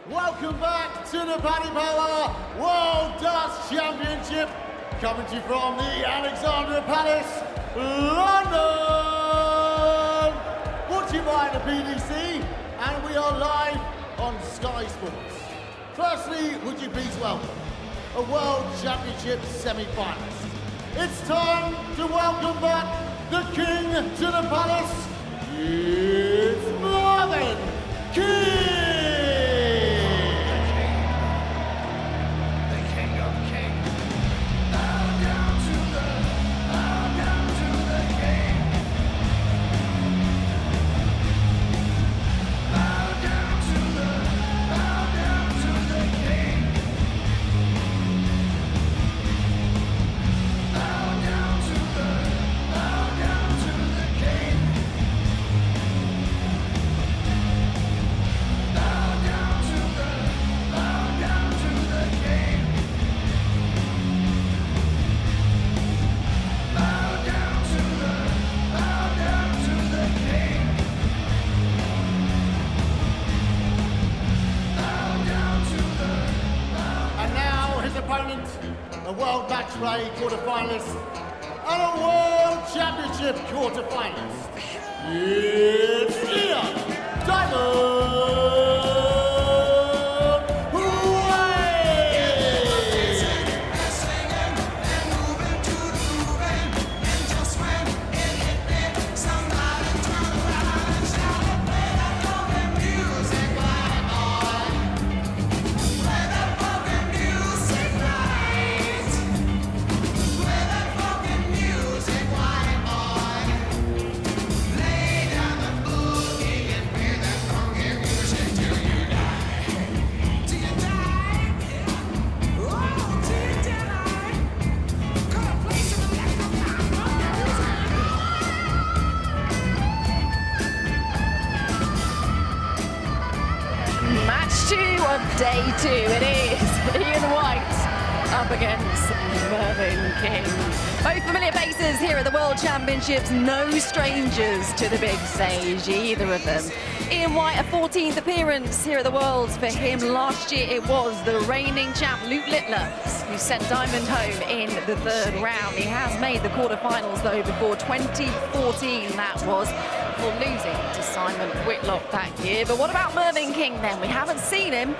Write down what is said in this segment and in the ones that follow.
Welcome back to the Paddy Power World Darts Championship, coming to you from the Alexandra Palace, London. Brought to you by the PDC, and we are live on Sky Sports. Firstly, would you please welcome a World Championship semi-finalist. It's time to welcome back the King to the Palace. It's Mervyn King. A World Match Play quarter-finalist and a World Championship quarter-finalist. It's Diamon. Day two, it is Ian White up against Mervyn King. Both familiar faces here at the World Championships, no strangers to the big stage, either of them. Ian White, a 14th appearance here at the Worlds for him. Last year it was the reigning champ, Luke Littler, who sent Diamond home in the third round. He has made the quarterfinals though before 2014, that was, for losing to Simon Whitlock that year. But what about Mervyn King then? We haven't seen him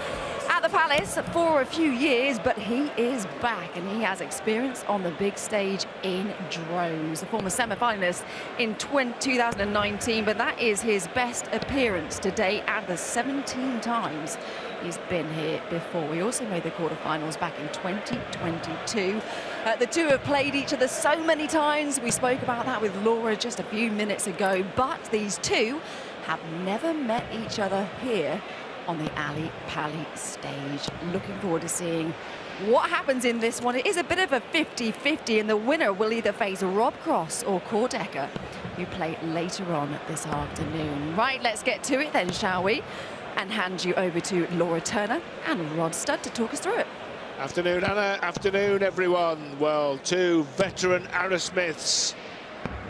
at the Palace for a few years, but he is back and he has experience on the big stage in droves. A former semi-finalist in 2019, but that is his best appearance to date and the 17 times he's been here before. We also made the quarterfinals back in 2022. The two have played each other so many times. We spoke about that with Laura just a few minutes ago, but these two have never met each other here on the Ali Pali stage. Looking forward to seeing what happens in this one. It is a bit of a 50-50, and the winner will either face Rob Cross or Cordecker, who play later on this afternoon. Right, let's get to it then, shall we? And hand you over to Laura Turner and Rod Studd to talk us through it. Afternoon, Anna. Afternoon, everyone. Well, two veteran Arrowsmiths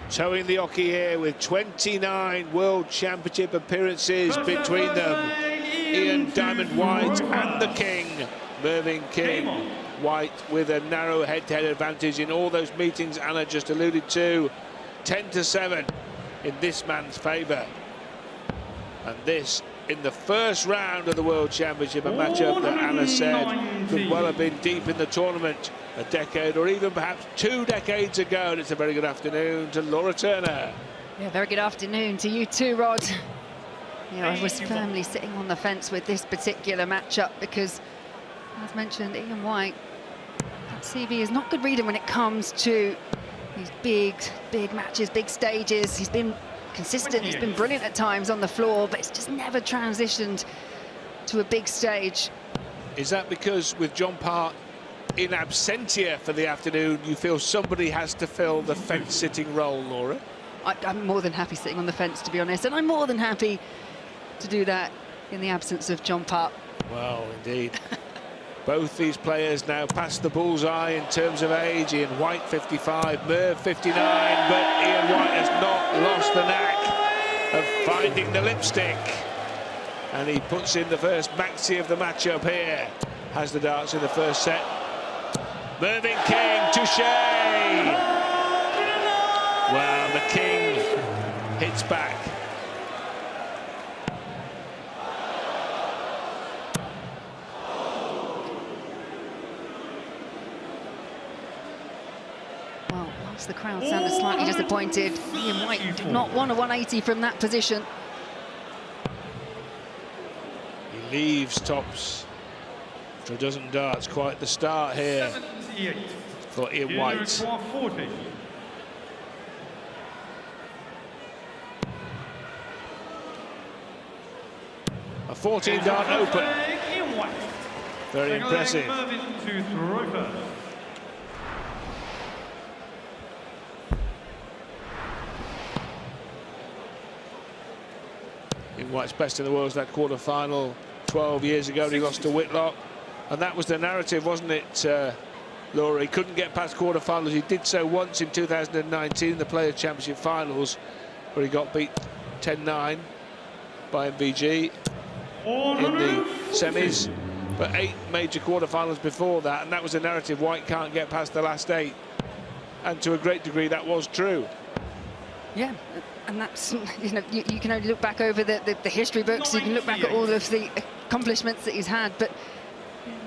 towing the hockey here with 29 World Championship appearances between them. Ian Diamond White and the King, Mervyn King. White with a narrow head-to-head advantage in all those meetings Anna just alluded to. 10-7 in this man's favour. And this in the first round of the World Championship, a matchup that Anna said could well have been deep in the tournament a decade or even perhaps 2 decades ago. And it's a very good afternoon to Laura Turner. Yeah, very good afternoon to you too, Rod. Yeah, I was firmly sitting on the fence with this particular matchup because, as mentioned, Ian White, that CV is not good reading when it comes to these big matches, big stages. He's been consistent, he's been brilliant at times on the floor, but it's just never transitioned to a big stage. Is that because with John Park in absentia for the afternoon, you feel somebody has to fill the fence-sitting role, Laura? I'm more than happy sitting on the fence, to be honest, and I'm more than happy to do that in the absence of John Park. Well, indeed. Both these players now past the bullseye in terms of age. Ian White 55, Merv 59, but Ian White has not lost the knack of finding the lipstick. And he puts in the first maxi of the matchup here. Has the darts in the first set. Mervyn King, touche! Well, the King hits back. Well, whilst the crowd sounded slightly disappointed, Ian White did not want a 180 from that position. He leaves tops for a dozen darts. Quite the start here for Ian White. A 14-dart open. Very impressive. Ian White's best in the world was that quarter-final 12 years ago. He lost to Whitlock. And that was the narrative, wasn't it, Laura? He couldn't get past quarter-finals. He did so once in 2019 in the Players' Championship finals, where he got beat 10-9 by MVG in the semis. But 8 major quarter-finals before that, and that was the narrative. White can't get past the last 8. And to a great degree, that was true. Yeah, and that's, you know, you can only look back over the history books, you can look back at all of the accomplishments that he's had, but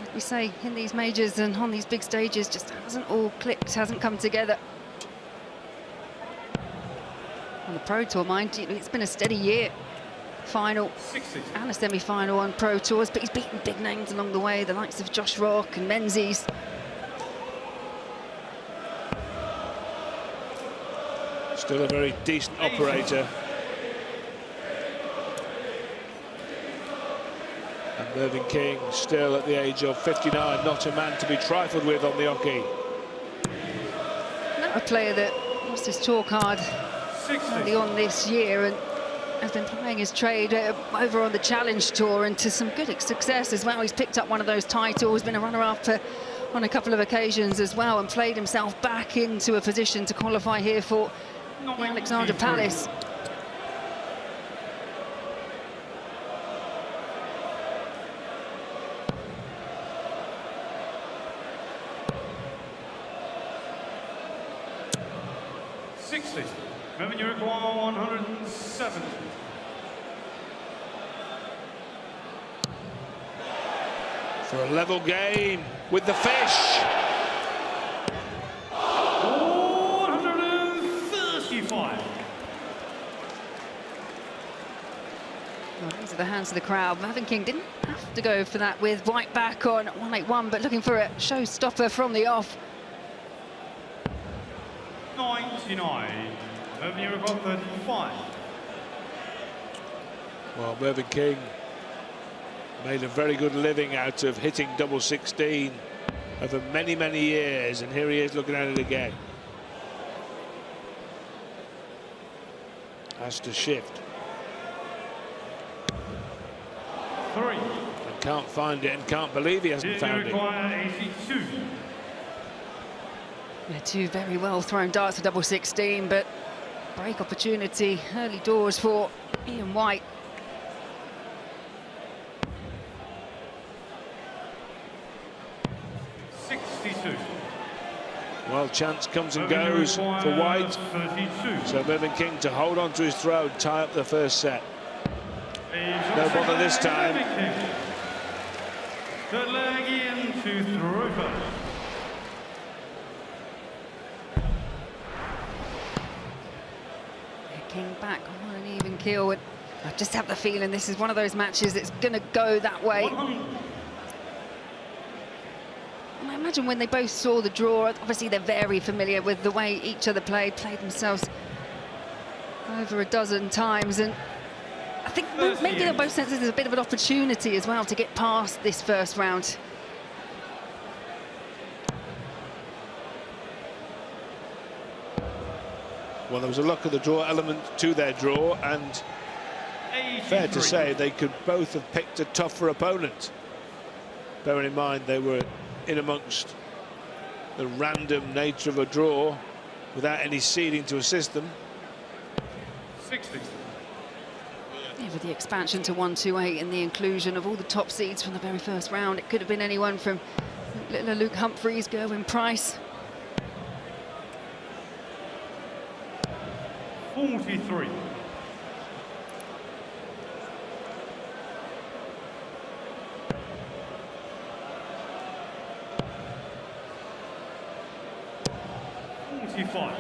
like we say, in these majors and on these big stages, just hasn't all clicked, hasn't come together. On the Pro Tour, mind you, it's been a steady year. Final and a semi-final on Pro Tours, but he's beaten big names along the way, the likes of Josh Rock and Menzies. Still a very decent operator. And Mervyn King, still at the age of 59, not a man to be trifled with on the hockey. Not a player that lost his tour card early on this year and has been playing his trade over on the Challenge Tour and to some good success as well. He's picked up one of those titles, been a runner-up on a couple of occasions as well, and played himself back into a position to qualify here for the Alexander Palace. Mervyn, you require 107. For a level game with the fish. 135. Well, these are the hands of the crowd. Mervyn King didn't have to go for that with White back on 181, but looking for a showstopper from the off. 99. Mervyn, you require 35. Well, Mervyn King made a very good living out of hitting double 16 over many, many years, and here he is looking at it again. Has to shift. 3. And can't find it, and can't believe he hasn't found it. 82. Yeah, 2 very well thrown darts for double 16, but break opportunity early doors for Ian White. Well, chance comes and goes for White. 32. So Mervyn King to hold on to his throw, tie up the first set. No bother this time. Third leg into throw. King back on an even keel. I just have the feeling this is one of those matches that's going to go that way. And I imagine when they both saw the draw, obviously they're very familiar with the way each other played themselves over a dozen times, and I think maybe they're both senses there's a bit of an opportunity as well to get past this first round. Well, there was a luck of the draw element to their draw, and fair to say they could both have picked a tougher opponent. Bearing in mind they were in amongst the random nature of a draw without any seeding to assist them. 60. Yeah, with the expansion to 128 and the inclusion of all the top seeds from the very first round, it could have been anyone from little Luke Humphreys, Gerwyn Price. 43. Five.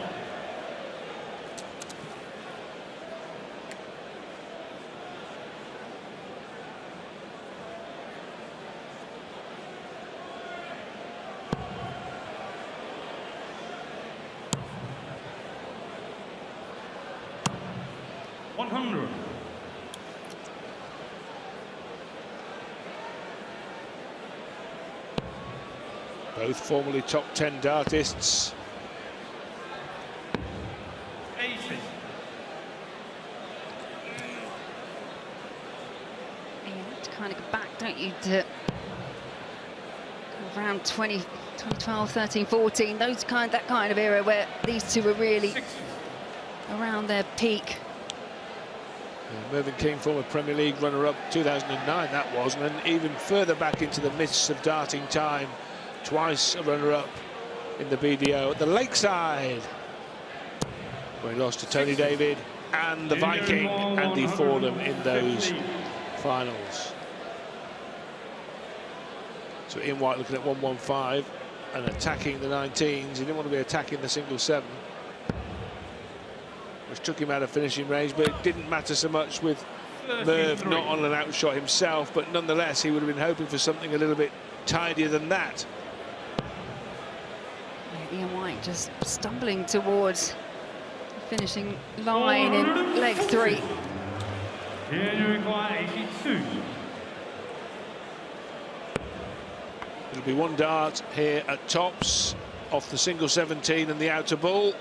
Both formerly top 10 dartists. 80. You have to kind of go back, don't you, to around 2012, 13, 14, that kind of era where these two were really 60. around their peak. Mervyn King, former Premier League runner-up, 2009 that was, and then even further back into the mists of darting time, twice a runner-up in the BDO at the Lakeside, where he lost to Tony David and the Viking Andy Fordham in those finals. So Ian White looking at 115 and attacking the 19s. He didn't want to be attacking the single 7, which took him out of finishing range, but it didn't matter so much with Merv not on an outshot himself, but nonetheless he would have been hoping for something a little bit tidier than that. Ian White just stumbling towards the finishing line in leg 3. Here you require 82. It'll be one dart here at tops off the single 17 and the outer ball.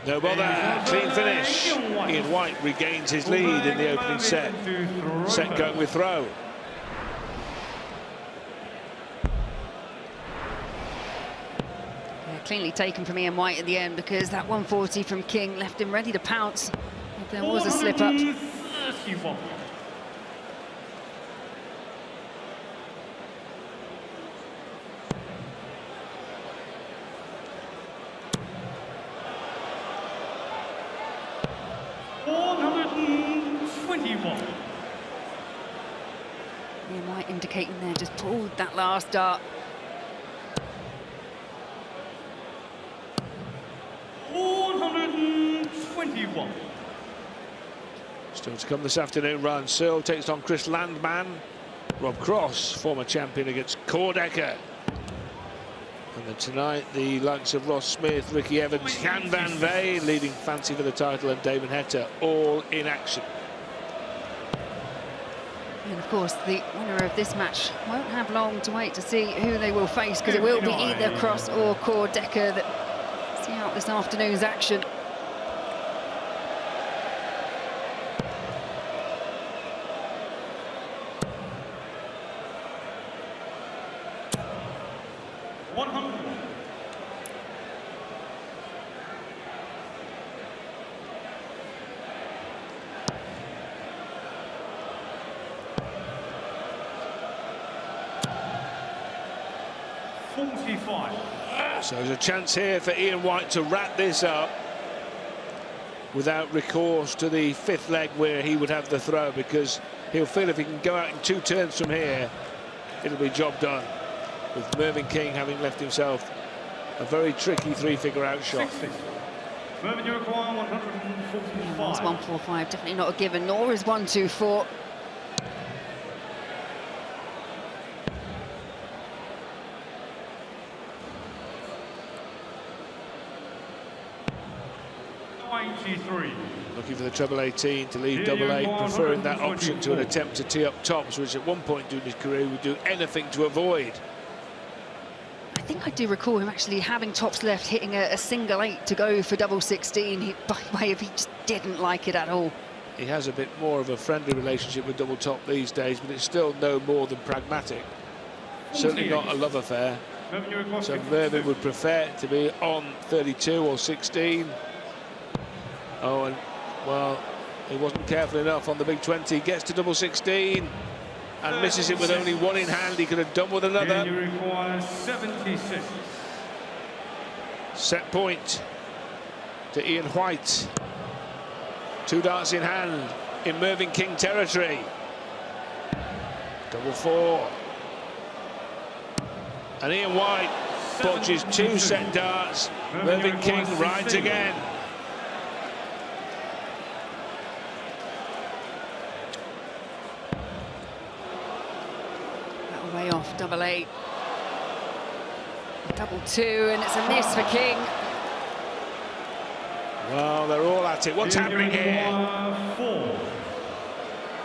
No bother, clean finish. Ian White regains his lead in the opening set. Set going with throw. Yeah, cleanly taken from Ian White at the end, because that 140 from King left him ready to pounce if there was a slip up. 31. Ian White indicating there, just pulled that last dart. Still to come this afternoon, Ryan Searle takes on Chris Landman. Rob Cross, former champion, against Cordecker. And then tonight, the likes of Ross Smith, Ricky Evans, Jan van Veen leading fancy for the title, and Damon Hector all in action. And of course, the winner of this match won't have long to wait to see who they will face, because it will be either Cross or Cordecker that see out this afternoon's action. So there's a chance here for Ian White to wrap this up without recourse to the 5th leg where he would have the throw, because he'll feel if he can go out in 2 turns from here, it'll be job done, with Mervyn King having left himself a very tricky 3-figure outshot. Mervyn, you require 145. It's 145, definitely not a given, nor is 124. Looking for the treble 18 to lead double 8, preferring that option to an attempt to tee up tops, which at one point during his career would do anything to avoid. I think I do recall him actually having tops left, hitting a single 8 to go for double 16. By way of, he just didn't like it at all. He has a bit more of a friendly relationship with double top these days, but it's still no more than pragmatic. Certainly not a love affair. So Mervyn would prefer to be on 32 or 16. Oh, and well, He wasn't careful enough on the big 20. Gets to double 16 and misses it with only one in hand. He could have done with another. And you require 76. Set point to Ian White. 2 darts in hand in Mervyn King territory. Double 4. And Ian White botches 2 set darts. Mervyn King rides again. Way off, double 8. Double 2, and it's a miss for King. Well, they're all at it. What's happening here? 4.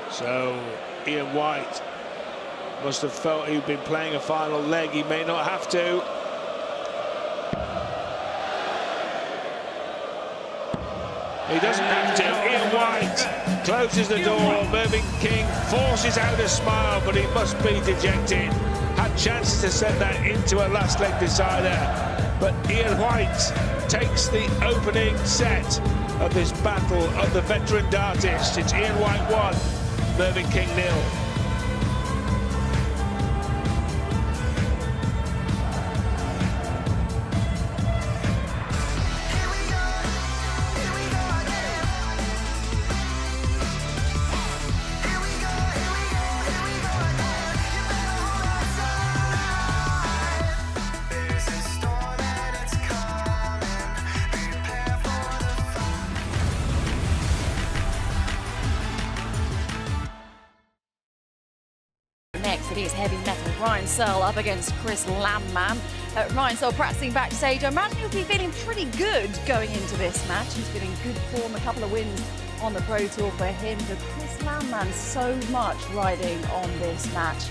So Ian White must have felt he'd been playing a final leg. He may not have to. He doesn't have to. Ian White closes the door. Mervyn King forces out a smile, but he must be dejected. Had chances to send that into a last leg decider, but Ian White takes the opening set of this battle of the veteran dartists. It's Ian White 1, Mervyn King 0. Next, it is heavy metal. Ryan Searle up against Chris Lamman. Ryan Searle practicing backstage. I imagine he'll be feeling pretty good going into this match. He's been in good form, a couple of wins on the Pro Tour for him. But Chris Lamman, so much riding on this match.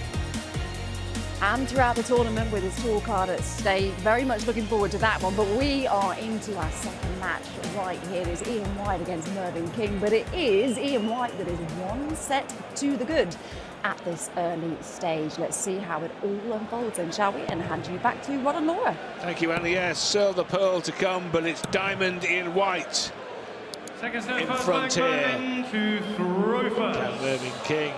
And throughout the tournament with his tour card at stake. Very much looking forward to that one. But we are into our second match right here. It is Ian White against Mervyn King. But it is Ian White that is 1 set to the good at this early stage. Let's see how it all unfolds then, shall we? And hand you back to Rod and Laura. Thank you, Annie. Yes, Searle the Pearl to come, but it's Diamond Ian White Second set, in first front leg, here. Mervyn to throw first. Can Mervyn King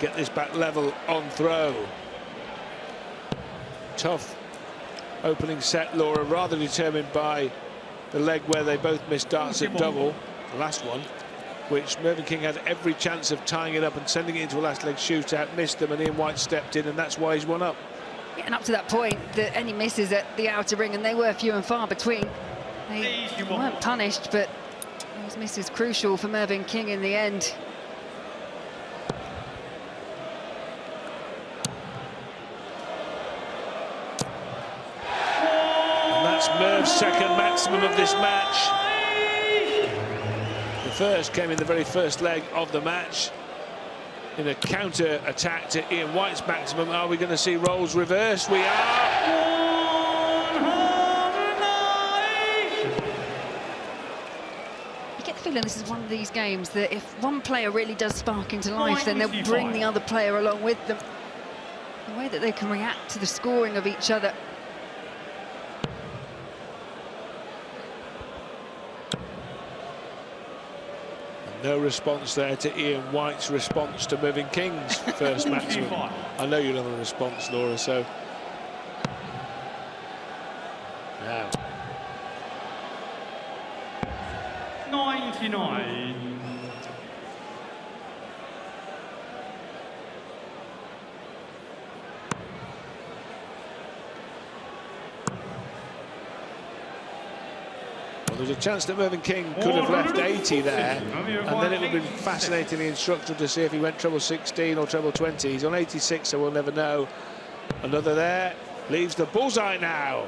get this back level on throw? Tough opening set, Laura, rather determined by the leg where they both missed darts at double, the last one, which Mervyn King had every chance of tying it up and sending it into a last leg shootout, missed them, and Ian White stepped in, and that's why he's won up. Yeah, and up to that point, any misses at the outer ring, and they were few and far between. They weren't punished, but those misses crucial for Mervyn King in the end. And that's Merv's second maximum of this match. The first came in the very first leg of the match in a counter attack to Ian White's maximum. Are we going to see roles reversed? We are. You get the feeling this is one of these games that if one player really does spark into life, then they'll bring the other player along with them. The way that they can react to the scoring of each other. No response there to Ian White's response to Mervyn King's first maximum. I know you'll have a response, Laura, so. Now. 99. Well, there's a chance that Mervyn King could have left 80 there, and then it would have been fascinatingly instructive to see if he went treble 16 or treble 20. He's on 86, so we'll never know. Another there, leaves the bullseye now.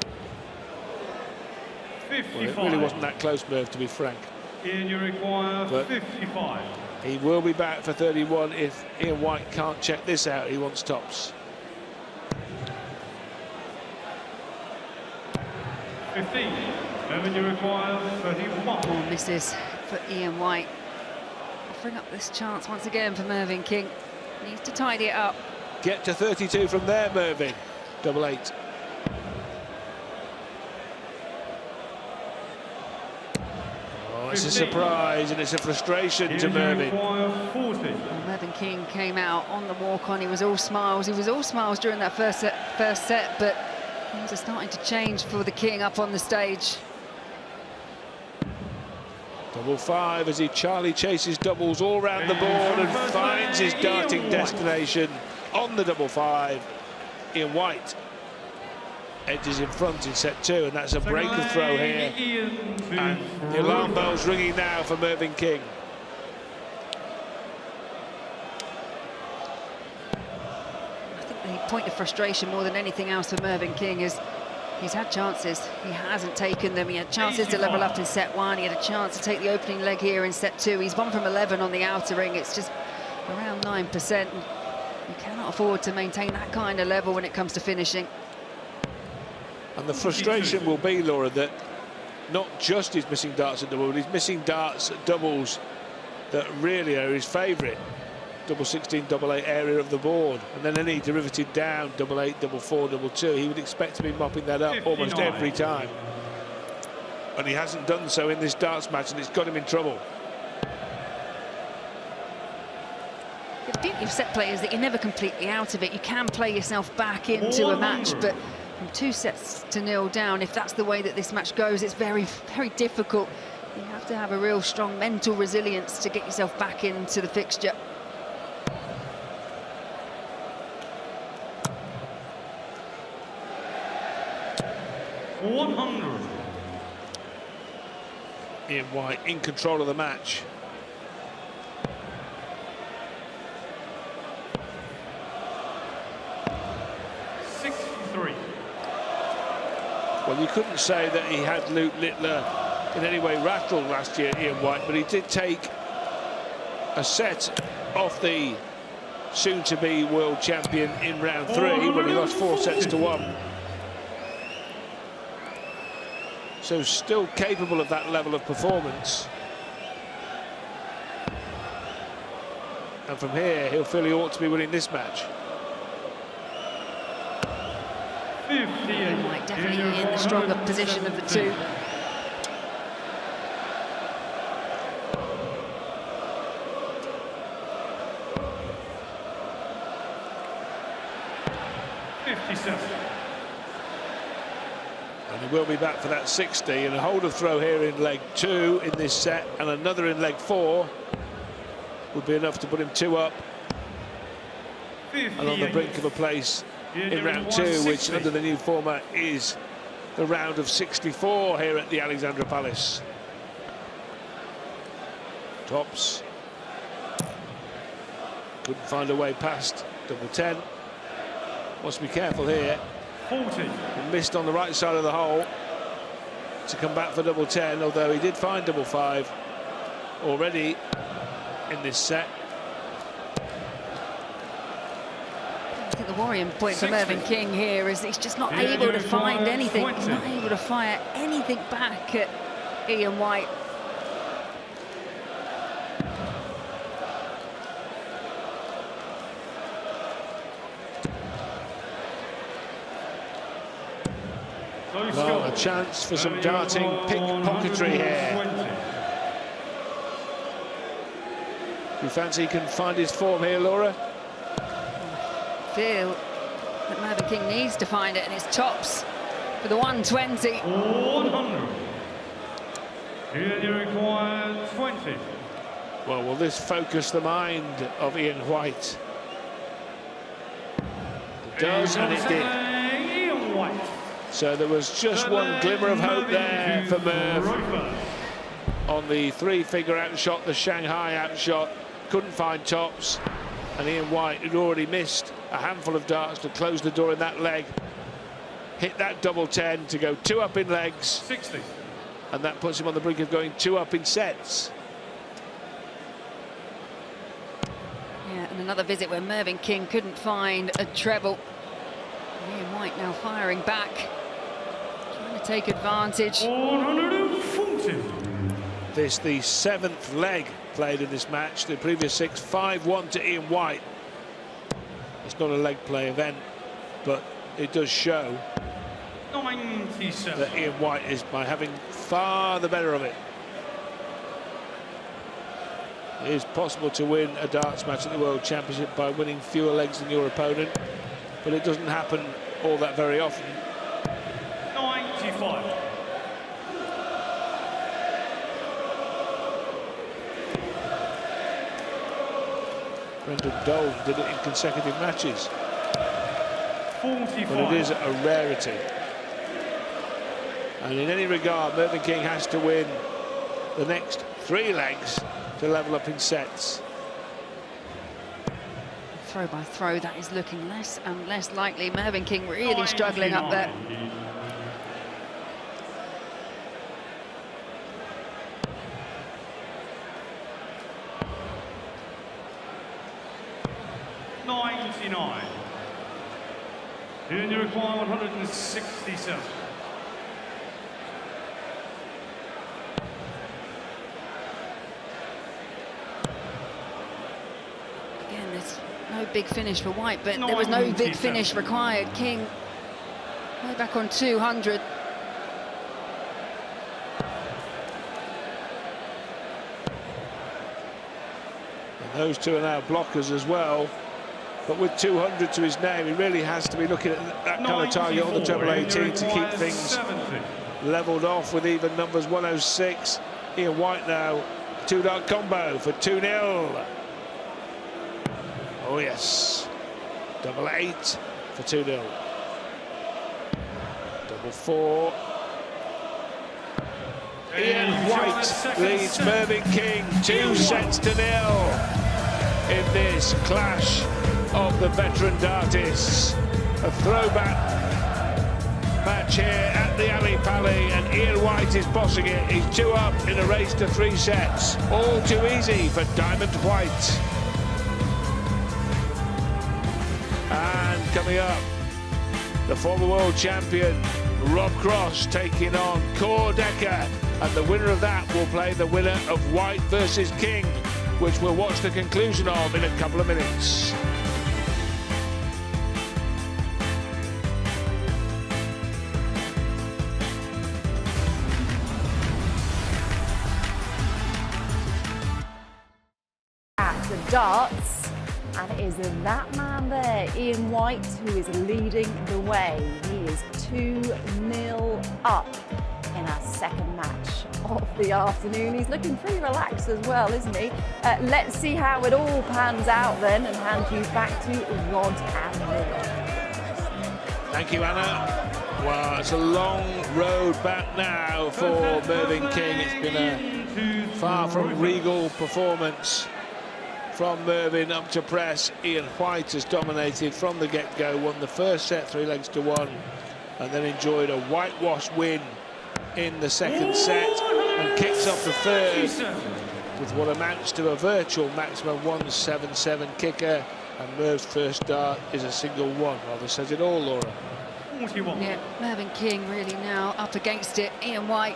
55. Well, it really wasn't that close, Merv, to be frank. Ian, you require But 55. he will be back for 31 if Ian White can't check this out. He wants tops. 15. Mervyn, you require 31. More misses for Ian White. Offering up this chance once again for Mervyn King. Needs to tidy it up. Get to 32 from there, Mervyn. Double 8. That's a surprise, and it's a frustration to Mervyn. Well, Mervyn King came out on the walk-on. He was all smiles. He was all smiles during that first set, but things are starting to change for the King up on the stage. Double five as Charlie chases doubles all round the board and finds his darting destination on the double five. Ian White edges in front in set two, and that's a break of throw here. And the alarm bell's ringing now for Mervyn King. I think the point of frustration more than anything else for Mervyn King is he's had chances, he hasn't taken them. He had chances to level up in set one, he had a chance to take the opening leg here in set two. He's 1 from 11 on the outer ring. It's just around 9%. You cannot afford to maintain that kind of level when it comes to finishing. And the frustration will be, Laura, that not just he's missing darts at double, but he's missing darts at doubles that really are his favourite. Double 16, double 8 area of the board, and then any derivative down, double 8, double 4, double 2. He would expect to be mopping that up almost every time, and he hasn't done so in this darts match, and it's got him in trouble. The beauty of set play is that you're never completely out of it. You can play yourself back into a match, but from 2 sets to 0 down, if that's the way that this match goes, it's very, very difficult. You have to have a real strong mental resilience to get yourself back into the fixture. Ian White in control of the match. Well, you couldn't say that he had Luke Littler in any way rattled last year, Ian White, but he did take a set off the soon-to-be world champion in round 3 when he lost 4 sets to 1. So still capable of that level of performance. And from here, he'll feel he ought to be winning this match. White definitely in the stronger position of the two. And he will be back for that 60, and a hold of throw here in leg 2 in this set, and another in leg 4 would be enough to put him 2 up and on the brink of a place in round 2, which under the new format is the round of 64 here at the Alexandra Palace. Tops couldn't find a way past double 10. Must be careful here. 40. He missed on the right side of the hole to come back for double 10, although he did find double 5 already in this set. I think the worrying point for Mervyn King here is he's just not able to find anything. He's not able to fire anything back at Ian White. Well, a chance for some darting pickpocketry here. Do you fancy he can find his form here, Laura? I feel that Mervyn King needs to find it, and it's tops for the 120. 100. Here you require 20. Well, will this focus the mind of Ian White? It does, and it did. Ian White. So there was just one glimmer of hope there for Merv on the 3-figure outshot, the Shanghai outshot. Couldn't find tops, and Ian White had already missed a handful of darts to close the door in that leg. Hit that double 10 to go 2 up in legs. 60. And that puts him on the brink of going 2 up in sets. Yeah, and another visit where Mervyn King couldn't find a treble. Ian White now firing back, trying to take advantage. 140. This the 7th leg played in this match. The previous 6, 5-1 to Ian White. It's not a leg play event, but it does show 97. that Ian White is by having far the better of it. It is possible to win a darts match at the World Championship by winning fewer legs than your opponent, but it doesn't happen all that very often. 95. Brendan Dolan did it in consecutive matches. 45. But it is a rarity. And in any regard, Mervyn King has to win the next 3 legs to level up in sets. Throw by throw, that is looking less and less likely. Mervyn King really struggling up there. And you require 167. Again, there's no big finish for White, but there was no big finish required. King way back on 200. And those two are now blockers as well. But with 200 to his name, he really has to be looking at that kind of target on the treble 18 to keep things levelled off with even numbers. 106. Ian White now, 2-dart combo for 2-0. Oh yes, double 8 for 2-0. Double 4. Ian White leads Mervyn King 2-0 in this clash of the veteran dartists. A throwback match here at the Ali Pali, and Ian White is bossing it. He's 2 up in a race to 3 sets. All too easy for Diamond White. And coming up, the former world champion Rob Cross taking on Core Decker, and the winner of that will play the winner of White versus King, which we'll watch the conclusion of in a couple of minutes. The darts, and it is that man there, Ian White, who is leading the way. He is 2-0 up in our second match of the afternoon. He's looking pretty relaxed as well, isn't he? Let's see how it all pans out then, and hand you back to Rod and Will. Thank you, Anna. Well, it's a long road back now for Mervyn King. It's been a far from regal performance from Mervyn up to press. Ian White has dominated from the get-go, won the first set 3 legs to 1, and then enjoyed a whitewash win in the second set, and kicks off the third with what amounts to a virtual maximum 177 kicker, and Merv's first dart is a single 1. Rather says it all, Laura. 41. Yeah, Mervyn King really now up against it. Ian White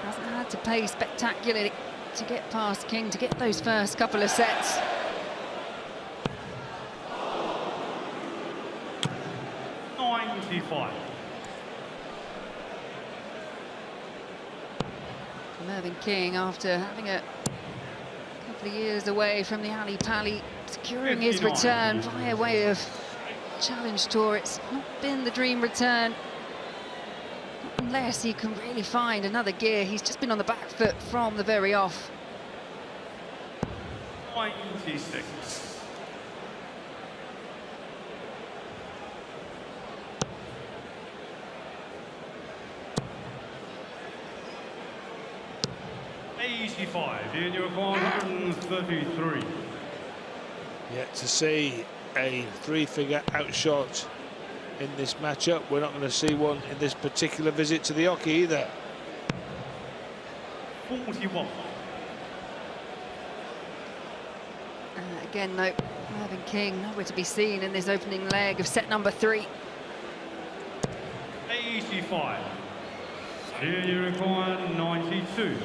hasn't had to play spectacularly to get past King, to get those first couple of sets. 95. Mervyn King, after having a couple of years away from the Ali Pali, securing his 59. return via way of Challenge Tour. It's not been the dream return, not unless he can really find another gear. He's just been on the back foot from the very off. 96. In your 133. Yet to see a 3-figure outshot in this matchup. We're not going to see one in this particular visit to the Oki either. 41. Again, though, Mervyn King nowhere to be seen in this opening leg of set number 3. 85. Here you require 92.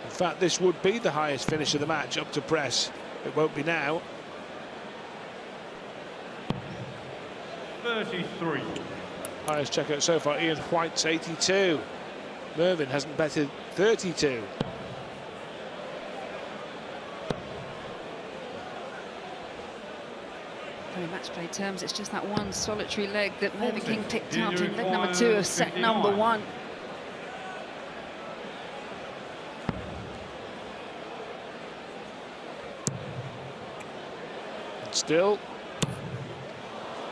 In fact, this would be the highest finish of the match up to press. It won't be now. 33. Highest checkout so far, Ian White's 82. Mervyn hasn't betted 32. In match play terms, it's just that one solitary leg that Mervyn King picked up in leg number 2 of set number 1. Still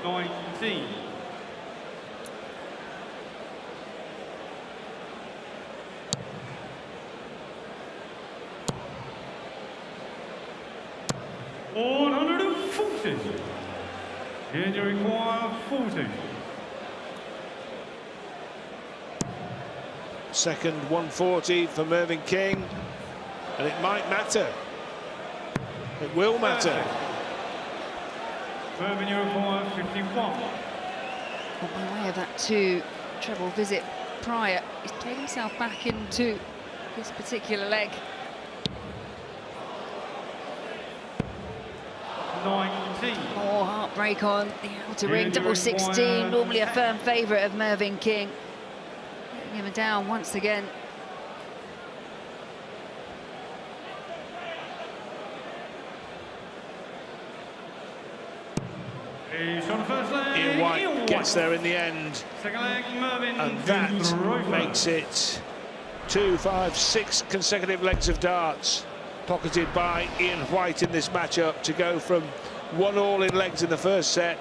19. And you require 40. second 140 for Mervyn King, and it might matter. It will matter. Mervyn, you require 51. Well, by way of that 2 treble visit prior, he's played himself back into this particular leg. 19. More heartbreak on the outer ring, double 16, normally a firm favourite of Mervyn King. Letting him down once again. He's on the first leg. Ian White gets there in the end, Second leg, Mervyn. and that makes it 2, 5, 6 consecutive legs of darts pocketed by Ian White in this matchup to go from 1-all in legs in the first set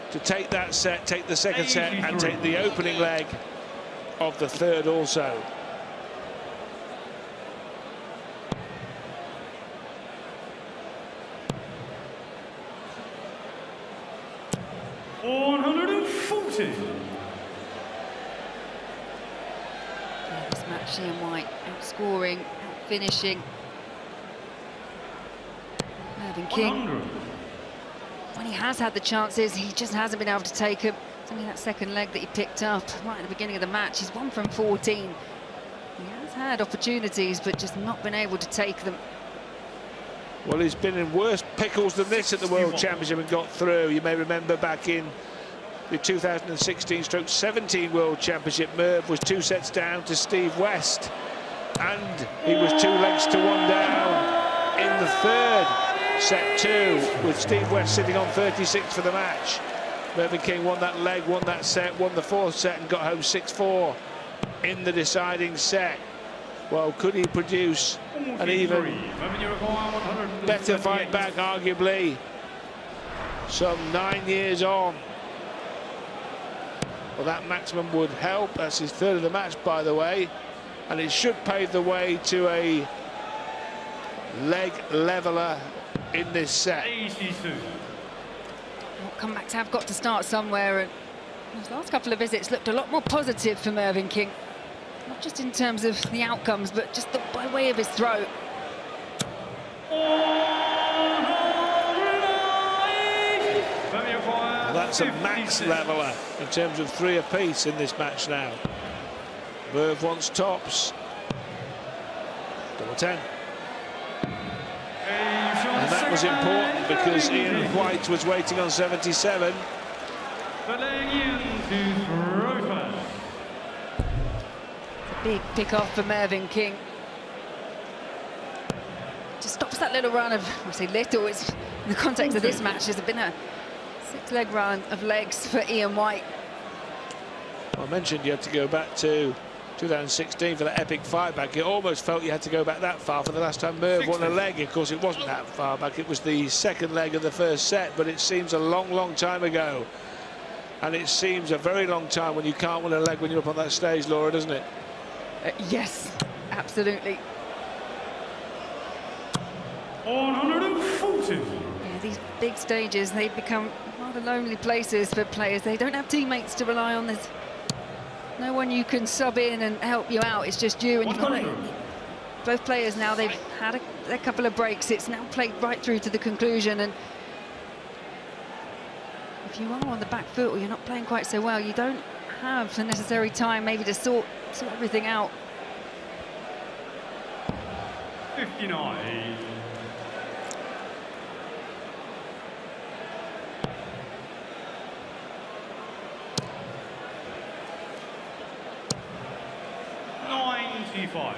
to take that set, take the second set, and take the opening leg of the third also. This match, Ian White outscoring, finishing Mervyn King. 100. When he has had the chances, he just hasn't been able to take them. It's only that second leg that he picked up right at the beginning of the match. He's 1 from 14. He has had opportunities, but just not been able to take them. Well, he's been in worse pickles than this at the World Championship and got through. You may remember back in the 2016/17 World Championship, Merv was 2 sets down to Steve West, and he was 2 legs to 1 down in the third set 2, with Steve West sitting on 36 for the match. Mervyn King won that leg, won that set, won the 4th set, and got home 6-4 in the deciding set. Well, could he produce an even better fight back, arguably, some 9 years on? Well, that maximum would help. That's his 3rd of the match, by the way, and it should pave the way to a leg leveler in this set. Well, comebacks have got to start somewhere, and those last couple of visits looked a lot more positive for Mervyn King. Not just in terms of the outcomes, but just by way of his throw. Well, that's a max leveler in terms of 3 apiece in this match now. Merv wants tops. Double 10. And that was important because Ian White was waiting on 77. Big pick-off for Mervyn King. Just stops that little run of, I say little, it's in the context of this match, there's been a 6-leg run of legs for Ian White. I mentioned you had to go back to 2016 for that epic fight back. It almost felt you had to go back that far for the last time Merv won a leg. Of course, it wasn't that far back. It was the second leg of the first set, but it seems a long, long time ago. And it seems a very long time when you can't win a leg when you're up on that stage, Laura, doesn't it? Yes, absolutely. 140. Yeah, these big stages, they become rather lonely places for players. They don't have teammates to rely on. There's no one you can sub in and help you out. It's just you and you've got both players now. They've had a couple of breaks. It's now played right through to the conclusion, and if you are on the back foot or you're not playing quite so well, you don't have the necessary time maybe to sort everything out. 59. 85.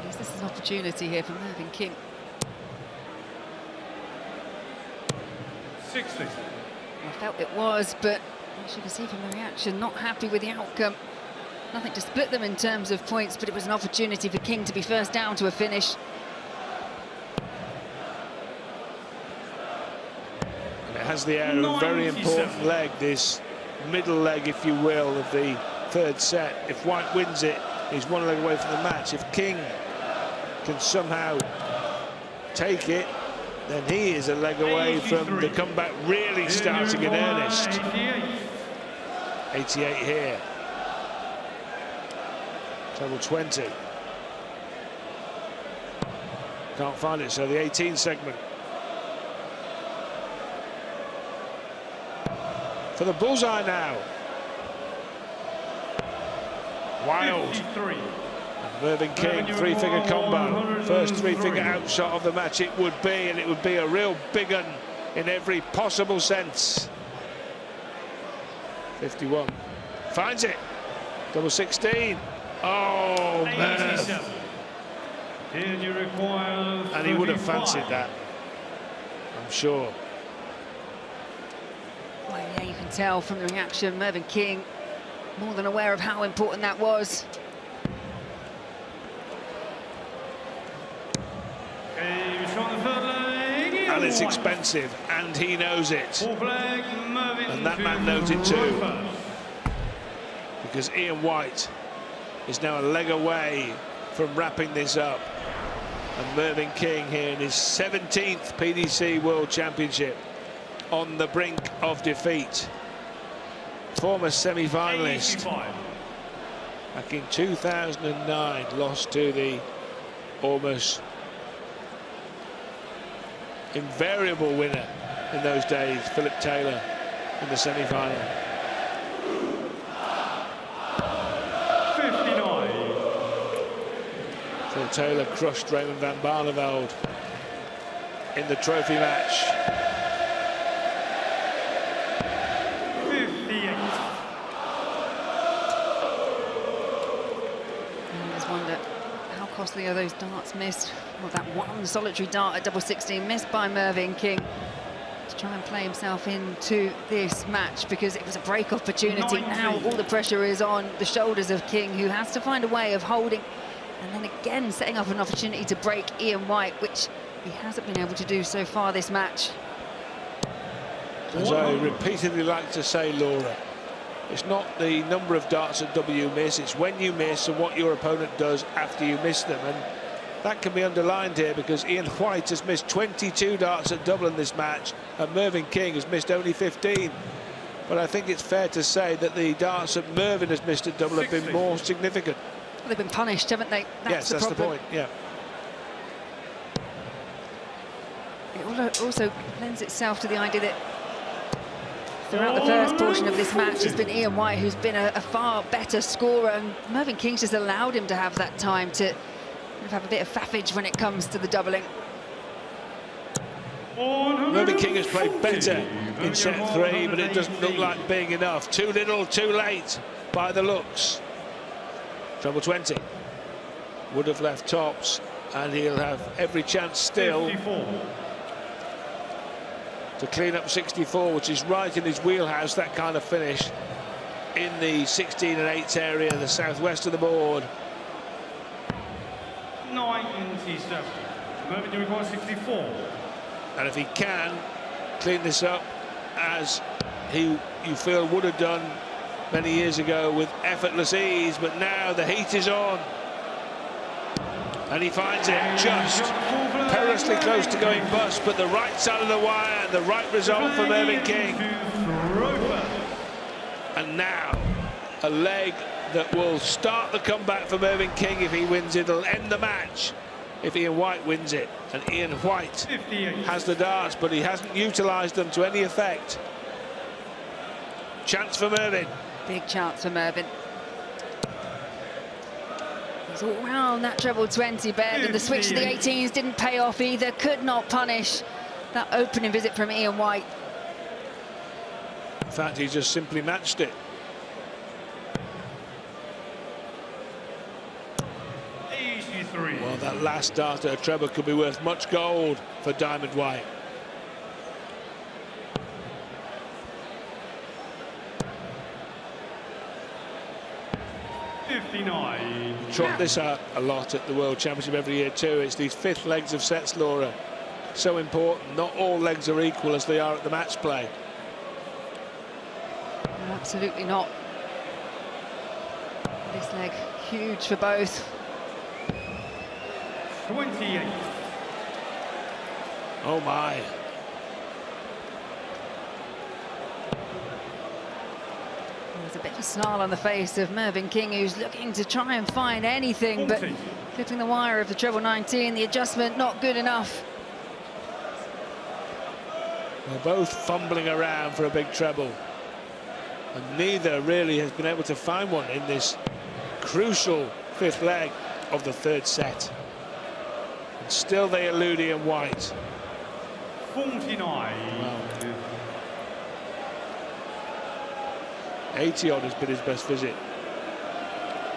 Yes, this is an opportunity here for Mervyn King. 60. I felt it was, but as you can see from the reaction, not happy with the outcome. Nothing to split them in terms of points, but it was an opportunity for King to be first down to a finish. And it has the air of a very important leg, this middle leg, if you will, of the third set. If White wins it, he's one leg away from the match. If King can somehow take it, then he is a leg away from the comeback really starting in earnest. 88 here. Treble 20. Can't find it, so the 18 segment. For the bullseye now. Wild. 53. Mervyn King, three-figure combo. First three-figure outshot of the match it would be, and it would be a real big un in every possible sense. 51. Finds it. Double 16. Oh, man. And he would have fancied that, I'm sure. Well, yeah, you can tell from the reaction, Mervyn King more than aware of how important that was. And it's expensive, and he knows it. And that man knows it too. Because Ian White is now a leg away from wrapping this up. And Mervyn King here in his 17th PDC World Championship on the brink of defeat. Former semi-finalist back in 2009, lost to the almost invariable winner in those days, Philip Taylor, in the semi-final. 59. Phil Taylor crushed Raymond van Barneveld in the trophy match. 58. I just wonder how costly are those darts missed. Well, that one solitary dart at double 16 missed by Mervyn King to try and play himself into this match, because it was a break opportunity. Now all the pressure is on the shoulders of King, who has to find a way of holding and then again setting up an opportunity to break Ian White, which he hasn't been able to do so far this match. As I repeatedly like to say, Laura, it's not the number of darts at W you miss, it's when you miss and what your opponent does after you miss them. And that can be underlined here, because Ian White has missed 22 darts at double in this match, and Mervyn King has missed only 15. But I think it's fair to say that the darts that Mervyn has missed at double have been more significant. Well, they've been punished, haven't they? Yes, that's the point, yeah. It also lends itself to the idea that throughout the first portion of this match, it's been Ian White who's been a far better scorer, and Mervyn King's just allowed him to have that time to have a bit of faffage when it comes to the doubling. Mervyn King has played better in set 3, but it doesn't look like being enough. Too little, too late by the looks. Treble 20. Would have left tops, and he'll have every chance still 54. to clean up 64, which is right in his wheelhouse, that kind of finish in the 16 and 8 area, the southwest of the board. 97. Mervyn, you require 64. And if he can clean this up as you feel would have done many years ago with effortless ease, but now the heat is on. And he finds it just perilously close to going bust, but the right side of the wire, the right result for Mervyn King. And now a leg that will start the comeback for Mervyn King if he wins it. It'll end the match if Ian White wins it. And Ian White 58. has the darts, but he hasn't utilised them to any effect. Chance for Mervyn. Big chance for Mervyn. He's all round that treble 20 bed, and the switch to the 18s didn't pay off either. Could not punish that opening visit from Ian White. In fact, he just simply matched it. 83. Well, that last dart at a treble could be worth much gold for Diamond White. Trot this out a lot at the World Championship every year too. It's these fifth legs of sets, Laura. So important. Not all legs are equal as they are at the match play. Absolutely not. This leg huge for both. 28. Oh my. There's a bit of snarl on the face of Mervyn King, who's looking to try and find anything, but clipping the wire of the treble 19, the adjustment not good enough. They're both fumbling around for a big treble, and neither really has been able to find one in this crucial fifth leg of the third set. And still they elude Ian White. 49. Wow. 80 odd has been his best visit.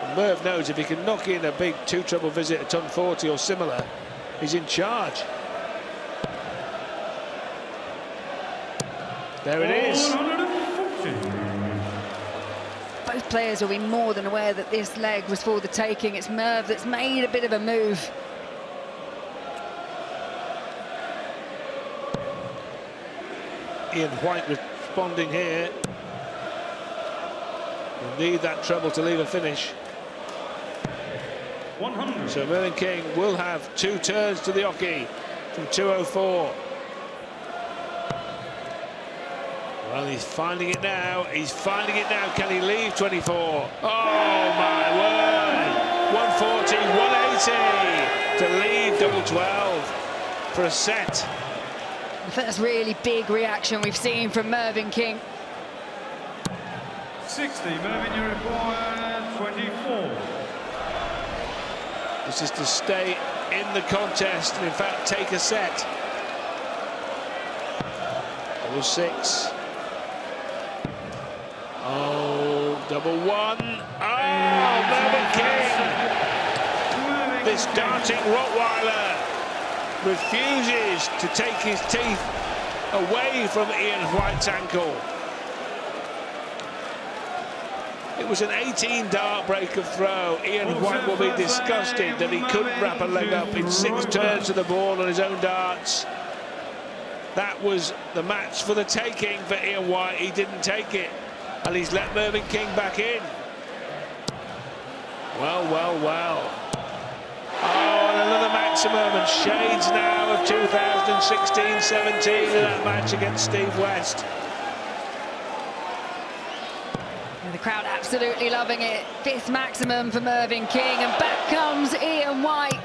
And Merv knows if he can knock in a big two treble visit at ton 40 or similar, he's in charge. There it is. 140. Both players will be more than aware that this leg was for the taking. It's Merv that's made a bit of a move. Ian White responding here. Will need that treble to leave a finish. 100. So Mervyn King will have two turns to the hockey from 204. Well, he's finding it now. He's finding it now. Can he leave 24? Oh, my word. 140, 180 to lead double 12 for a set. The first really big reaction we've seen from Mervyn King. 60. Mervyn, you require 24. This is to stay in the contest and, in fact, take a set. Double 6. Oh, double 1. Oh, Mervyn King. This darting Rottweiler refuses to take his teeth away from Ian White's ankle. It was an 18 dart break of throw. Ian White will be disgusted that he couldn't wrap a leg up in 6 turns to the ball on his own darts. That was the match for the taking for Ian White. He didn't take it, and he's let Mervyn King back in. Well, well, well. Oh, and another maximum, and shades now of 2016-17 in that match against Steve West. The crowd absolutely loving it. 5th maximum for Mervyn King, and back comes Ian White.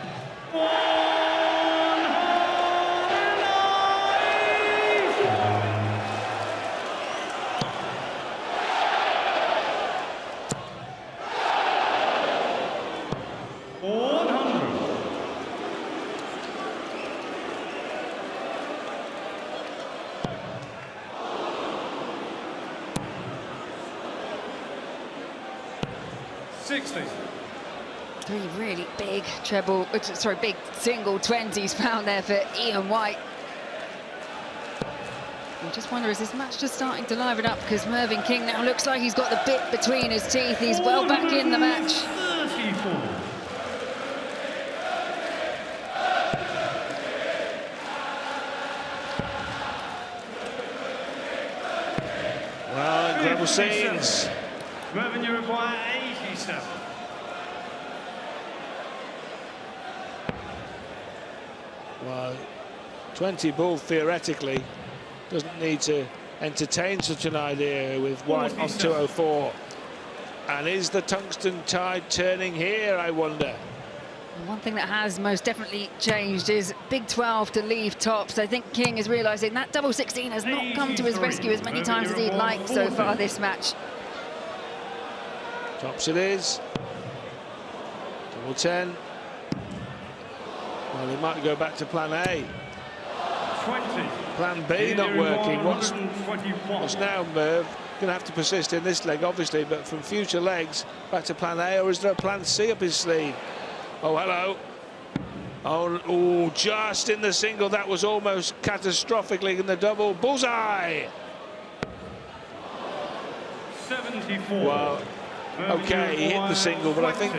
60. 3 really big big single 20s found there for Ian White. You just wonder, is this match just starting to liven up? Because Mervyn King now looks like he's got the bit between his teeth. He's well back in the match. 34. Well, incredible scenes. Mervyn, you require 87. Well, 20 bull theoretically doesn't need to entertain such an idea with White on 204. And is the tungsten tide turning here, I wonder? One thing that has most definitely changed is Big 12 to leave tops. I think King is realising that double 16 has not come to his rescue as many times as he'd like so far this match. Tops it is. Double 10. Well, he might go back to plan A. 20. Plan B not working. What's now, Merv? Going to have to persist in this leg, obviously, but from future legs, back to plan A, or is there a plan C up his sleeve? Oh, hello. Oh, just in the single. That was almost catastrophically in the double. Bullseye! 74. Well, okay, he hit the single, but I think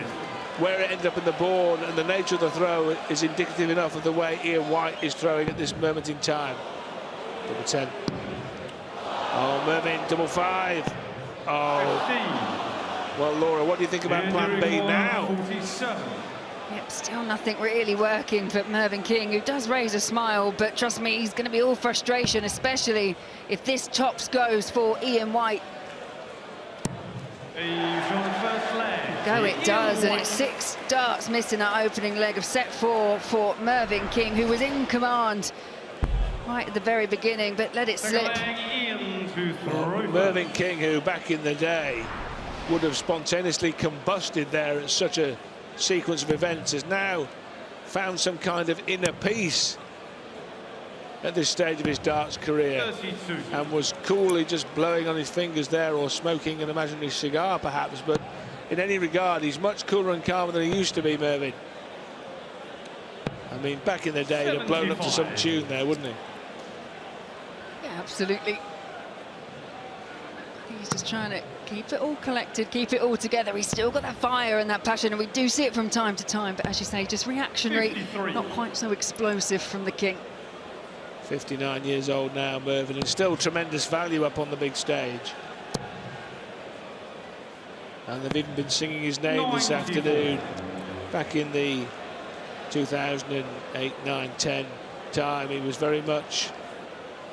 where it ended up in the board and the nature of the throw is indicative enough of the way Ian White is throwing at this moment in time. Double 10. Oh, Mervyn, double 5. Oh. Well, Laura, what do you think about plan B now? 47. Yep, still nothing really working for Mervyn King, who does raise a smile, but trust me, he's going to be all frustration, especially if this tops goes for Ian White. Go it does, and it's 6 darts missing that opening leg of set 4 for Mervyn King, who was in command right at the very beginning, but let it slip. Mervyn King, who back in the day would have spontaneously combusted there at such a sequence of events, has now found some kind of inner peace at this stage of his darts career, 32. and was coolly just blowing on his fingers there, or smoking an imaginary cigar perhaps, but in any regard he's much cooler and calmer than he used to be, Mervyn. I mean, back in the day he'd have blown up to some tune there, wouldn't he? Yeah, absolutely. He's just trying to keep it all collected, keep it all together. He's still got that fire and that passion, and we do see it from time to time, but as you say, just reactionary, 53. not quite so explosive from the King. 59 years old now, Mervyn, and still tremendous value up on the big stage. And they've even been singing his name this afternoon. Back in the 2008, 9, 10 time, he was very much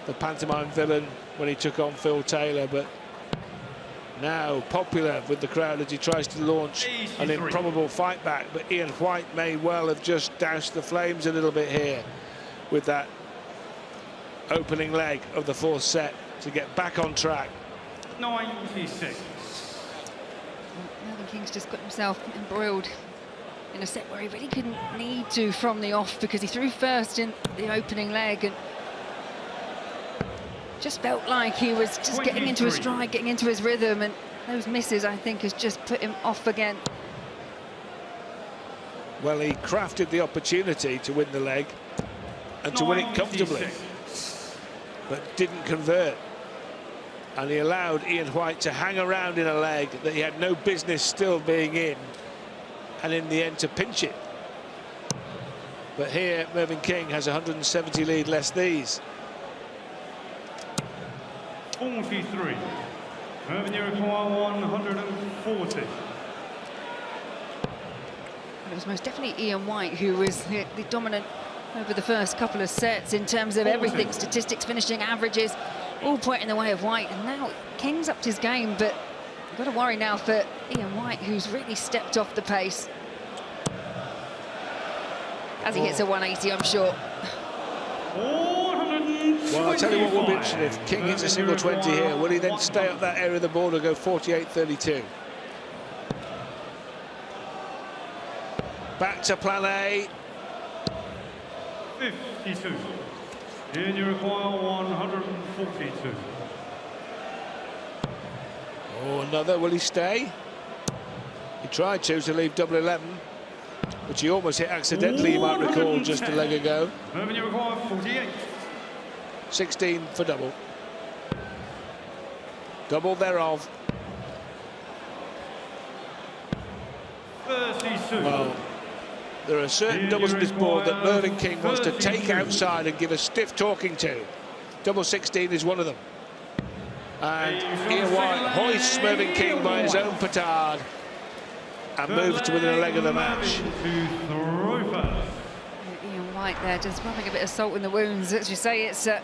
the pantomime villain when he took on Phil Taylor, but now popular with the crowd as he tries to launch an improbable fight back. But Ian White may well have just doused the flames a little bit here with that opening leg of the 4th set to get back on track. 96. Mervyn King's just got himself embroiled in a set where he really couldn't need to from the off, because he threw first in the opening leg and just felt like he was just getting into his stride, getting into his rhythm, and those misses, I think, has just put him off again. Well, he crafted the opportunity to win the leg and to win it comfortably, but didn't convert. And he allowed Ian White to hang around in a leg that he had no business still being in, and in the end to pinch it. But here, Mervyn King has 170 lead less these. 43. Mervyn, you require 140. It was most definitely Ian White who was the dominant over the first couple of sets in terms of everything, statistics, finishing averages, all point in the way of White. And now King's upped his game, but you've got to worry now for Ian White, who's really stepped off the pace. As he hits a 180, I'm sure. Well, I'll tell you what will be interesting. If King hits a single 20 here, will he then stay up that area of the board and go 48-32? Back to plan A. 52. And you require 142. Oh, another. Will he stay? He tried to leave double 11, which he almost hit accidentally, you might recall, just a leg ago. Mervyn, you require 48. 16 for double. Double thereof. 32. Well, there are certain doubles on this board that Mervyn King wants to take outside and give a stiff talking to. Double 16 is one of them. And Ian White hoists Mervyn King by his own petard and moves to within a leg of the match. Ian White there just rubbing a bit of salt in the wounds. As you say, it's a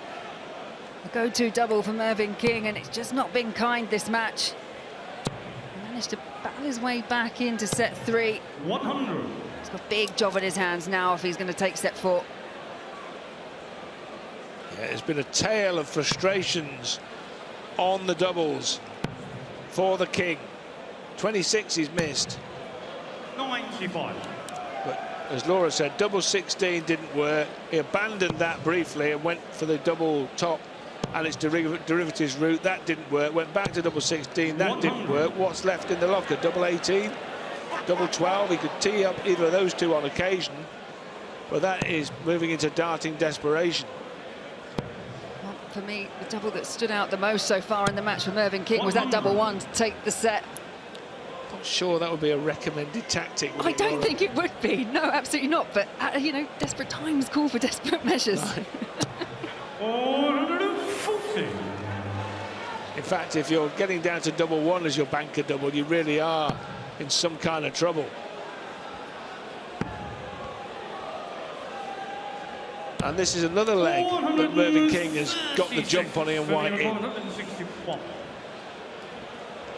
go-to double for Mervyn King, and it's just not been kind this match. He managed to battle his way back into set 3. 100. He's got a big job on his hands now if he's going to take set 4. Yeah, it's been a tale of frustrations on the doubles for the King. 26 he's missed. 95. But as Laura said, double 16 didn't work. He abandoned that briefly and went for the double top and its derivatives route. That didn't work. Went back to double 16. That didn't work. What's left in the locker? Double 18, double 12. He could tee up either of those two on occasion, but that is moving into darting desperation. Well, for me, the double that stood out the most so far in the match for Mervyn King was that double 1 to take the set. Not sure that would be a recommended tactic. I don't think it would be. No, absolutely not. But, you know, desperate times call for desperate measures. Right. 440. In fact, if you're getting down to double 1 as your banker double, you really are in some kind of trouble. And this is another leg that Mervyn King has got the jump on Ian White in.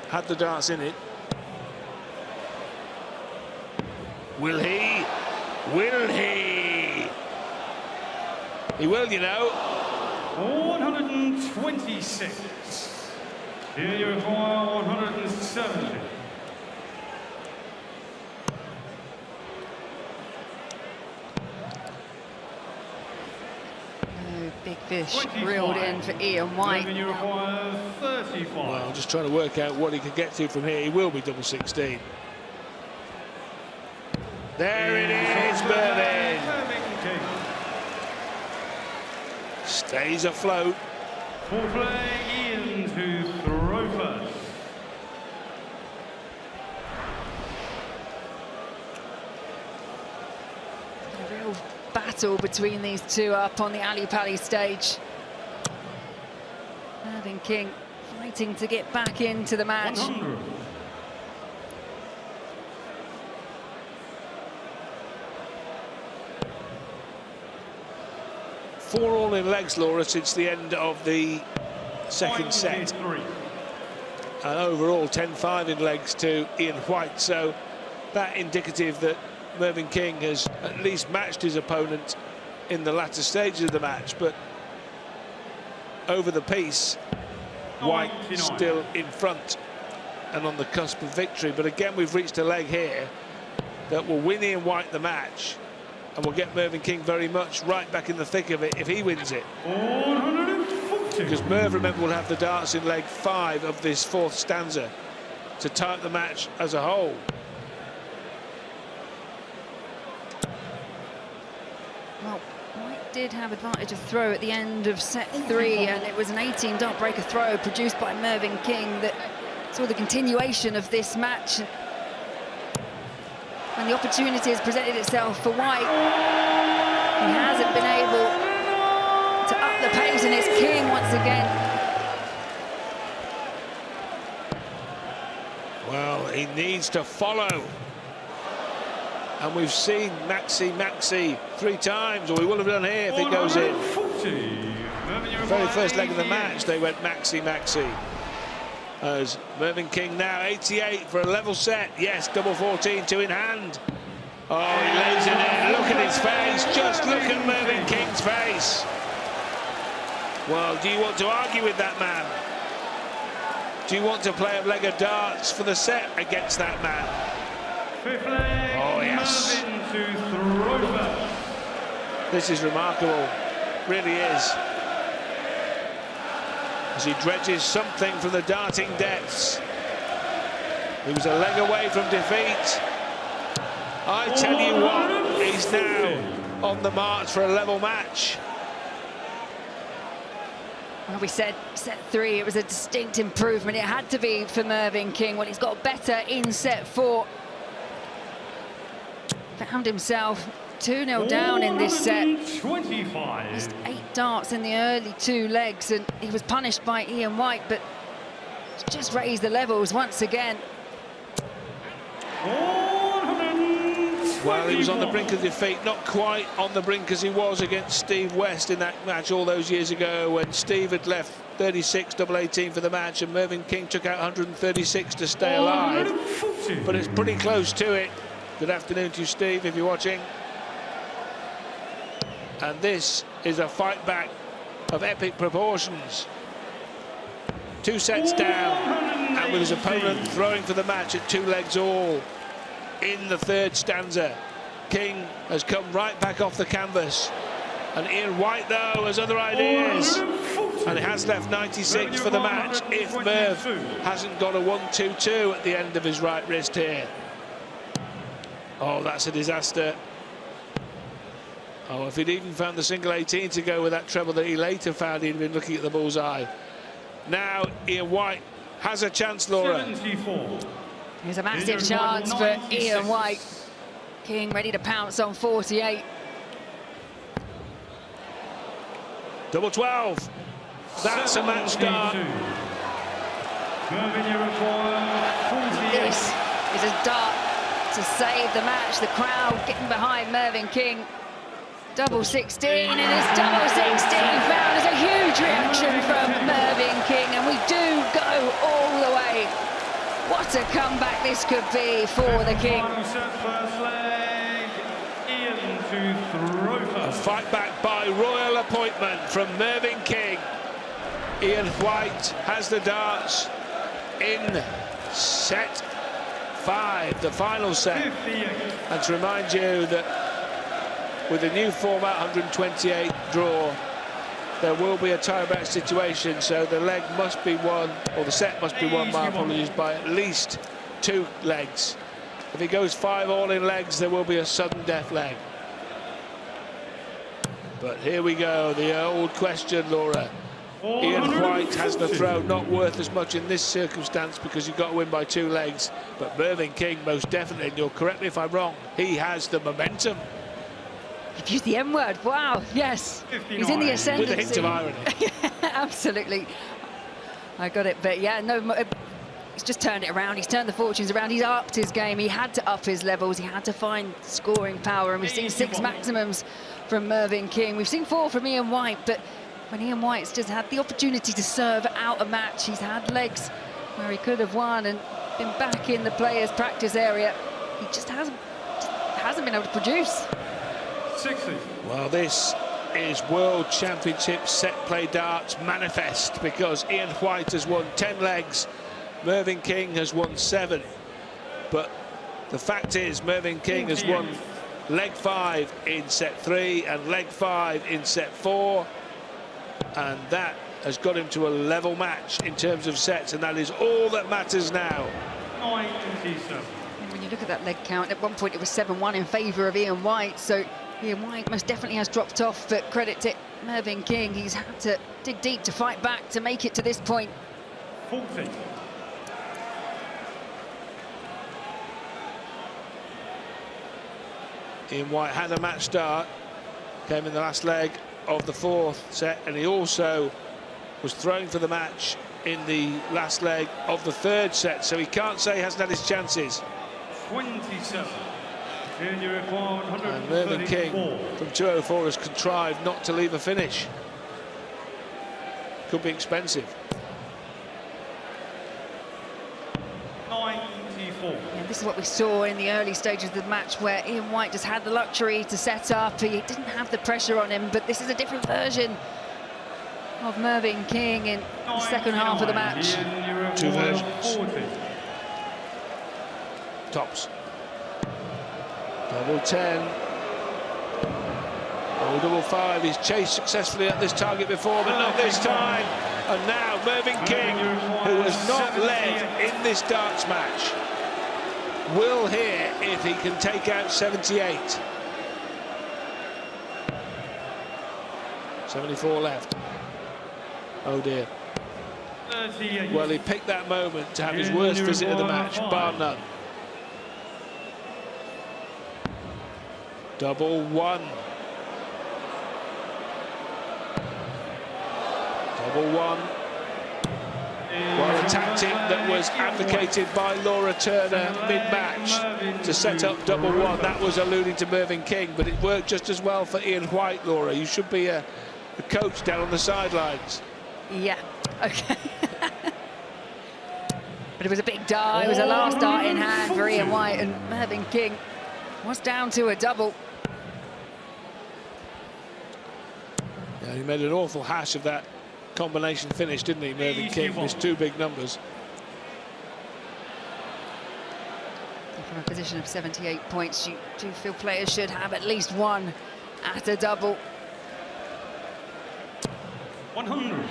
Had the darts in it. Will he? Will he? He will, you know. 126. Here you require 170. Oh, big fish reeled in for Ian White. You require 35. Well, just trying to work out what he can get to from here. He will be double 16. There it is, Mervyn. Stays afloat. Full play, Ian to throw first. A real battle between these two up on the Ali Pali stage. Mervyn King fighting to get back into the match. 100. Four all in legs, Laura, since the end of the second set. And overall 10-5 in legs to Ian White. So that indicative that Mervyn King has at least matched his opponent in the latter stages of the match. But over the piece, White still in front and on the cusp of victory. But again, we've reached a leg here that will win Ian White the match and will get Mervyn King very much right back in the thick of it if he wins it. 140. Because Merv, remember, will have the darts in leg 5 of this 4th stanza to tie up the match as a whole. Well, White did have advantage of throw at the end of set 3, and it was an 18 dart breaker throw produced by Mervyn King that saw the continuation of this match. When the opportunity has presented itself for White, he hasn't been able to up the pace, and it's King once again. Well, he needs to follow. And we've seen Maxi 3 times, or we will have done here if it goes in. The very first leg of the match, they went Maxi. As Mervyn King now 88 for a level set. Yes, double 14, 2 in hand. Oh, he lays it in. Look at his face. Just look at Mervyn King's face. Well, do you want to argue with that man? Do you want to play a leg of darts for the set against that man? Oh, yes. This is remarkable. Really is. As he dredges something from the darting depths. He was a leg away from defeat. I tell you what, he's now on the march for a level match. Well, we said set 3, it was a distinct improvement. It had to be for Mervyn King. Well, he's got better in set 4. Found himself 2-0 down in this set. 25. Just 8 darts in the early 2 legs, and he was punished by Ian White, but just raised the levels once again. Well, he was on the brink of defeat, not quite on the brink as he was against Steve West in that match all those years ago when Steve had left 36, double 18 for the match, and Mervyn King took out 136 to stay alive. But it's pretty close to it. Good afternoon to you, Steve, if you're watching. And this is a fight back of epic proportions. 2 sets down, and with his opponent throwing for the match at 2 legs all in the 3rd stanza. King has come right back off the canvas, and Ian White, though, has other ideas, and has left 96 for the match if Merv hasn't got a 1-2-2 at the end of his right wrist here. Oh, that's a disaster. Oh, if he'd even found the single 18 to go with that treble that he later found, he'd been looking at the bullseye. Now Ian White has a chance, Laura. 74. Here's a massive chance for Ian White. King ready to pounce on 48. Double 12. That's a match start. Mervyn, you require 48. This is a dart to save the match. The crowd getting behind Mervyn King. Double 16, and his double 16 found as a huge reaction from Mervyn King, and we do go all the way. What a comeback this could be for the King. Final set, first leg. Ian to throw A first. fight back by royal appointment from Mervyn King. Ian White has the darts in set 5, the final set. 58. And to remind you that with the new format 128 draw, there will be a tie-back situation, so the leg must be won, or the set must be won, my apologies, by at least 2 legs. If it goes 5 all in legs, there will be a sudden death leg. But here we go, the old question, Laura. Ian White has the throw, not worth as much in this circumstance because you've got to win by 2 legs. But Mervyn King, most definitely, and you'll correct me if I'm wrong, he has the momentum. You've used the M word, wow, yes. 59. He's in the ascendancy. With a hint of irony. Yeah, absolutely. I got it, but yeah, no, he's just turned it around. He's turned the fortunes around. He's upped his game. He had to up his levels. He had to find scoring power, and we've seen 6 maximums from Mervyn King. We've seen 4 from Ian White, but when Ian White's just had the opportunity to serve out a match, he's had legs where he could have won and been back in the players' practice area. He just hasn't been able to produce. 60. Well, this is World Championship set play darts manifest, because Ian White has won 10 legs, Mervyn King has won 7. But the fact is, Mervyn King has won leg 5 in set 3 and leg 5 in set 4, and that has got him to a level match in terms of sets, and that is all that matters now. 97. And when you look at that leg count, at one point it was 7-1 in favour of Ian White, so Ian White most definitely has dropped off, but credit to Mervyn King. He's had to dig deep to fight back to make it to this point. 40. Ian White had a match start, came in the last leg of the 4th set, and he also was throwing for the match in the last leg of the 3rd set, so he can't say he hasn't had his chances. 27. And you require And Mervyn King 134. from 204 has contrived not to leave a finish. Could be expensive. 94. And this is what we saw in the early stages of the match, where Ian White just had the luxury to set up. He didn't have the pressure on him, but this is a different version of Mervyn King in the second half of the match. 2 versions. 40. Tops. Double 10. Oh, double 5. He's chased successfully at this target before, but not this time. And now Mervyn King, who has not led in this darts match, will here if he can take out 78. 74 left. Oh dear. 38. Well, he picked that moment to have his worst visit of the match, bar none. Double 1. Double 1. Well, a tactic that was advocated by Laura Turner mid-match to set up double 1. That was alluding to Mervyn King, but it worked just as well for Ian White, Laura. You should be a coach down on the sidelines. Yeah, okay. But it was a big dart. It was a last dart in hand for Ian White, and Mervyn King Was down to a double. Yeah, he made an awful hash of that combination finish, didn't he, Mervyn King? Missed 2 big numbers. From a position of 78 points, you do feel players should have at least one at a double. 100.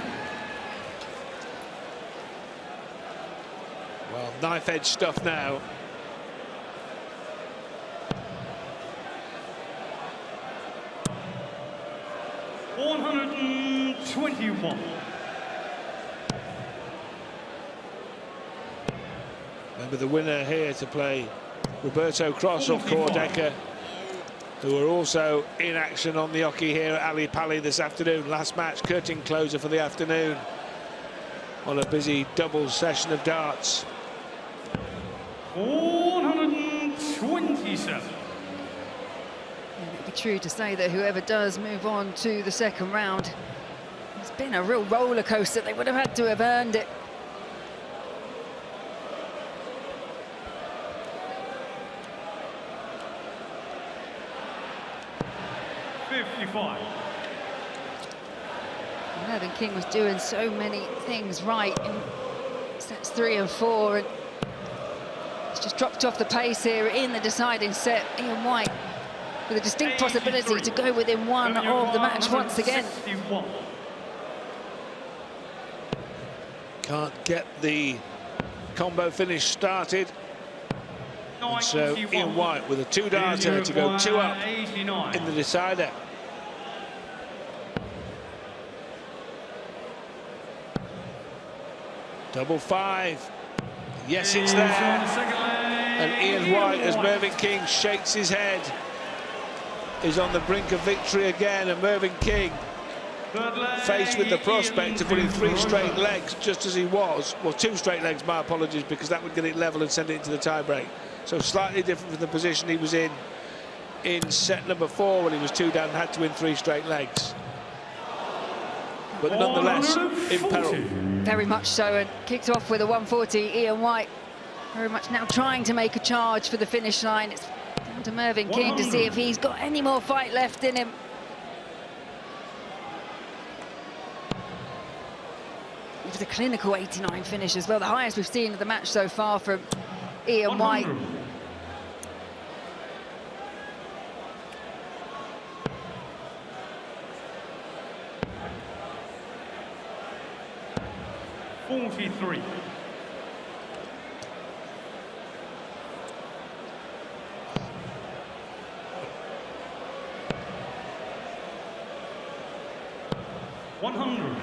Well, knife-edge stuff now. $121. Remember the winner here to play Roberto Cross or Cordecker, who are also in action on the hockey here at Ali Pali this afternoon. Last match, curtain closer for the afternoon on a busy double session of darts. 127. And it'd be true to say that whoever does move on to the second round, it's been a real roller coaster. They would have had to have earned it. Mervyn King was doing so many things right in sets 3 and 4, and it's just dropped off the pace here in the deciding set. Ian White with a distinct possibility to go within one of the match once again. Can't get the combo finish started. And so Ian White with a 2-darter to go 2 up in the decider. Double 5. Yes, it's there. And Ian White, as Mervyn King shakes his head, is on the brink of victory again. And Mervyn King, faced with the prospect of putting 3 straight legs, just as he was. Well, 2 straight legs, my apologies, because that would get it level and send it into the tie-break. So slightly different from the position he was in set number 4 when he was 2 down and had to win 3 straight legs. But nonetheless, in peril. Very much so, and kicked off with a 140. Ian White very much now trying to make a charge for the finish line. It's down to Mervyn King to see if he's got any more fight left in him. It was a clinical 89 finish as well, the highest we've seen of the match so far from Ian White. 43. $100.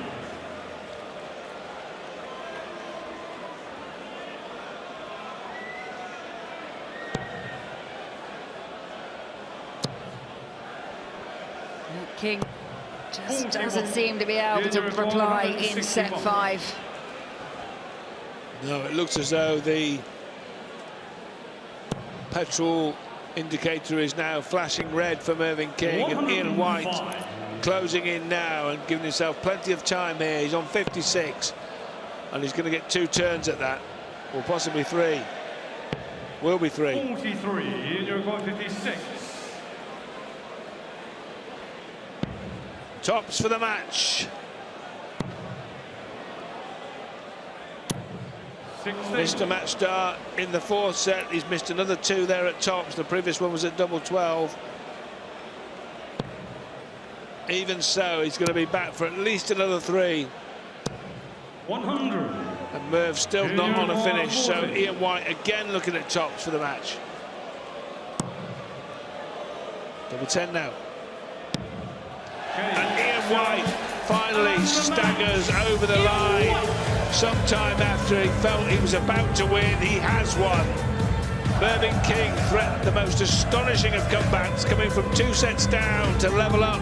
King just doesn't seem to be able to reply in set 5. No, it looks as though the petrol indicator is now flashing red for Mervyn King, and Ian White closing in now and giving himself plenty of time here. He's on 56, and he's going to get 2 turns at that, or possibly 3. Will be 3. 43, you're going 56. Tops for the match. Missed a match start in the 4th set. He's missed another 2 there at tops. The previous one was at double 12. Even so, he's going to be back for at least another 3. 100. And Merv still not on a finish. So Ian White again looking at tops for the match. Double 10 now. And Ian White finally staggers over the line. Sometime after he felt he was about to win, he has won. Mervyn King threatened the most astonishing of comebacks, coming from 2 sets down to level up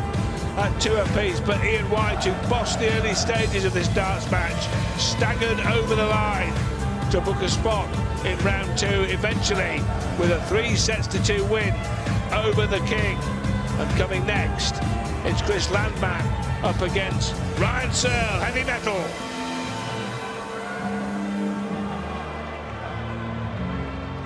at 2 apiece. But Ian White, who bossed the early stages of this darts match, staggered over the line to book a spot in round 2, eventually with a 3 sets to 2 win over the King. And coming next, it's Chris Landman up against Ryan Searle, heavy metal.